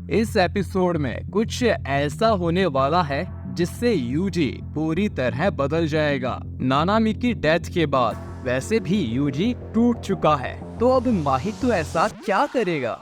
इस एपिसोड में कुछ ऐसा होने वाला है जिससे यूजी पूरी तरह बदल जाएगा। नानामी की डेथ के बाद वैसे भी यूजी टूट चुका है, तो अब माहितो ऐसा क्या करेगा?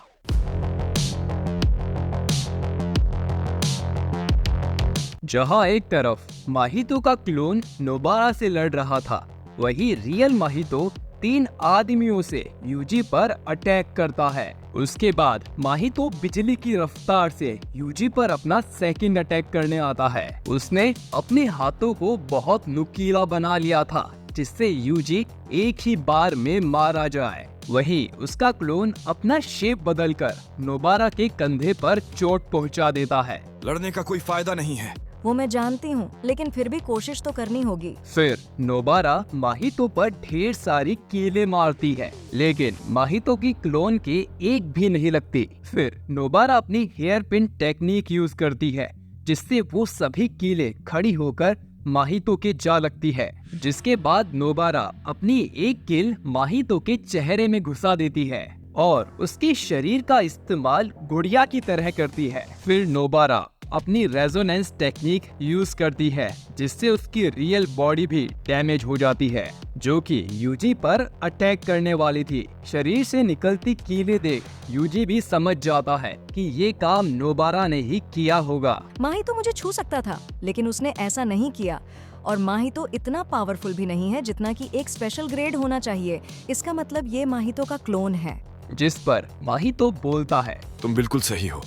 जहां एक तरफ माहितो का क्लोन नोबारा से लड़ रहा था, वहीं रियल माहितो 3 आदमियों से यूजी पर अटैक करता है। उसके बाद माहितो बिजली की रफ्तार से यूजी पर अपना सेकंड अटैक करने आता है। उसने अपने हाथों को बहुत नुकीला बना लिया था, जिससे यूजी एक ही बार में मारा जाए। वहीं उसका क्लोन अपना शेप बदलकर नोबारा के कंधे पर चोट पहुंचा देता है। लड़ने का कोई फायदा नहीं है। वो मैं जानती हूँ, लेकिन फिर भी कोशिश तो करनी होगी। फिर नोबारा माहितो पर ढेर सारी कीलें मारती है, लेकिन माहितो की क्लोन के एक भी नहीं लगती। फिर नोबारा अपनी हेयर पिन टेक्निक यूज करती है, जिससे वो सभी कीलें खड़ी होकर माहितो के जा लगती है। जिसके बाद नोबारा अपनी एक कील माहितो के चेहरे में घुसा देती है और उसके शरीर का इस्तेमाल गुड़िया की तरह करती है। फिर नोबारा अपनी रेजोनेंस टेक्निक यूज करती है, जिससे उसकी रियल बॉडी भी डैमेज हो जाती है, जो कि यूजी पर अटैक करने वाली थी। शरीर से निकलती कीलें देख यूजी भी समझ जाता है कि ये काम नोबारा ने ही किया होगा। माहितो मुझे छू सकता था, लेकिन उसने ऐसा नहीं किया। और माहितो इतना पावरफुल भी नहीं है जितना कि एक स्पेशल ग्रेड होना चाहिए। इसका मतलब ये माहितो का क्लोन है। जिस पर माहितो बोलता है, तुम बिल्कुल सही हो,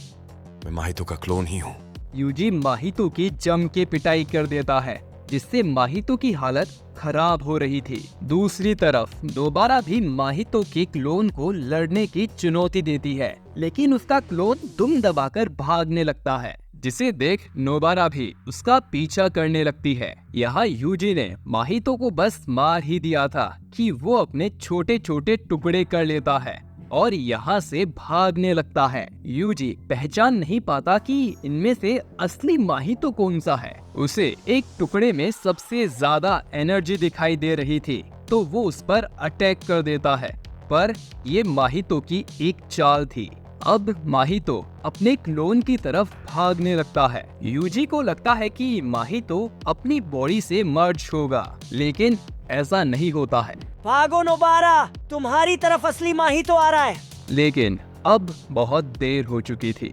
मैं माहितो का क्लोन ही हूँ। यूजी माहितो की जम के पिटाई कर देता है, जिससे माहितो की हालत खराब हो रही थी। दूसरी तरफ नोबारा भी माहितो के क्लोन को लड़ने की चुनौती देती है, लेकिन उसका क्लोन दुम दबाकर भागने लगता है, जिसे देख नोबारा भी उसका पीछा करने लगती है। यहाँ यूजी ने माहितो को बस मार ही दिया था कि वो अपने छोटे छोटे टुकड़े कर लेता है और यहाँ से भागने लगता है। यूजी पहचान नहीं पाता कि इनमें से असली माहितो कौन सा है। उसे एक टुकड़े में सबसे ज्यादा एनर्जी दिखाई दे रही थी, तो वो उस पर अटैक कर देता है, पर ये माहितो की एक चाल थी। अब माहितो अपने क्लोन की तरफ भागने लगता है। यूजी को लगता है कि माहितो अपनी बॉडी से मर्ज होगा, लेकिन ऐसा नहीं होता है। भागो नोबारा, तुम्हारी तरफ असली माहितो आ रहा है। लेकिन अब बहुत देर हो चुकी थी।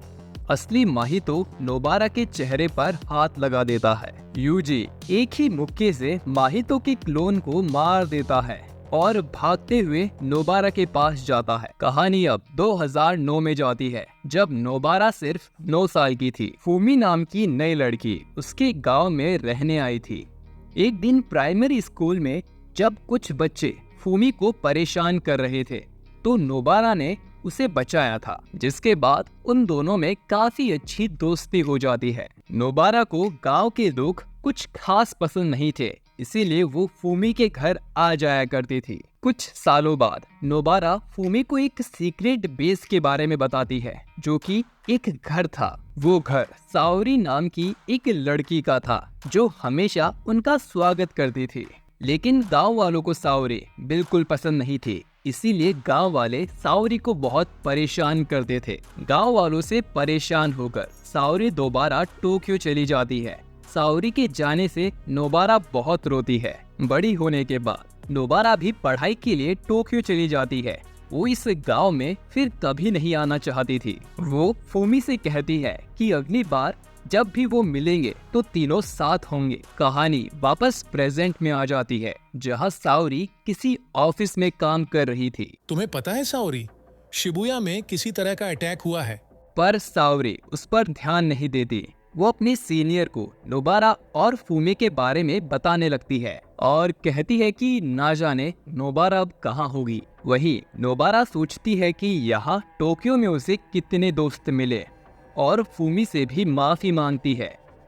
असली माहितो नोबारा के चेहरे पर हाथ लगा देता है। यूजी एक ही मुक्के से माहितो के क्लोन को मार देता है और भागते हुए नोबारा के पास जाता है। कहानी अब 2009 में जाती है, जब नोबारा सिर्फ 9 साल की थी। फूमी नाम की नई लड़की उसके गांव में रहने आई थी। एक दिन प्राइमरी स्कूल में जब कुछ बच्चे फूमी को परेशान कर रहे थे, तो नोबारा ने उसे बचाया था, जिसके बाद उन दोनों में काफी अच्छी दोस्ती हो जाती है। नोबारा को गांव के लोग कुछ खास पसंद नहीं थे, इसीलिए वो फूमी के घर आ जाया करती थी। कुछ सालों बाद नोबारा फूमी को एक सीक्रेट बेस के बारे में बताती है, जो कि एक घर था। वो घर साओरी नाम की एक लड़की का था, जो हमेशा उनका स्वागत करती थी। लेकिन गांव वालों को साओरी बिल्कुल पसंद नहीं थी, इसीलिए गांव वाले साओरी को बहुत परेशान करते थे। गांव वालों से परेशान होकर साओरी दोबारा टोक्यो चली जाती है। साओरी के जाने से नोबारा बहुत रोती है। बड़ी होने के बाद नोबारा भी पढ़ाई के लिए टोक्यो चली जाती है। वो इस गांव में फिर कभी नहीं आना चाहती थी। वो फूमी से कहती है कि अगली बार जब भी वो मिलेंगे तो तीनों साथ होंगे। कहानी वापस प्रेजेंट में आ जाती है, जहां साओरी किसी ऑफिस में काम कर रही थी। तुम्हें पता है साओरी, शिबुया में किसी तरह का अटैक हुआ है। पर साओरी उस पर ध्यान नहीं देती। वो अपने सीनियर को नोबारा और फूमी के बारे में बताने लगती है और कहती है कि ना जाने नोबारा अब कहाँ होगी। वही नोबारा सोचती है कि यहाँ टोक्यो में उसे कितने दोस्त मिले, और फूमी से भी माफी मांगती है,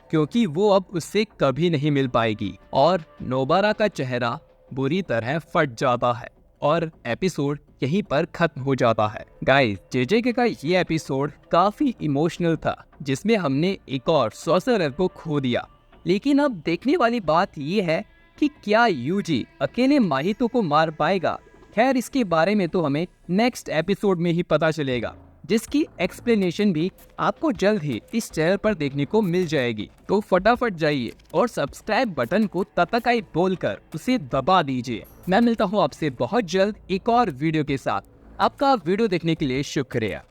क्योंकि वो अब उससे कभी नहीं मिल पाएगी। और नोबारा का चेहरा बुरी तरह फट जाता है और एपिसोड यहीं पर खत्म हो जाता है। गाइस, जेजेके का ये एपिसोड काफी इमोशनल था, जिसमें हमने एक और सॉर्सरर को खो दिया। लेकिन अब देखने वाली बात ये है कि क्या यूजी अकेले माहितो को मार पाएगा। खैर, इसके बारे में तो हमें नेक्स्ट एपिसोड में ही पता चलेगा, जिसकी एक्सप्लेनेशन भी आपको जल्द ही इस चैनल पर देखने को मिल जाएगी। तो फटाफट जाइए और सब्सक्राइब बटन को ततकाई बोलकर उसे दबा दीजिए। मैं मिलता हूँ आपसे बहुत जल्द एक और वीडियो के साथ। आपका वीडियो देखने के लिए शुक्रिया।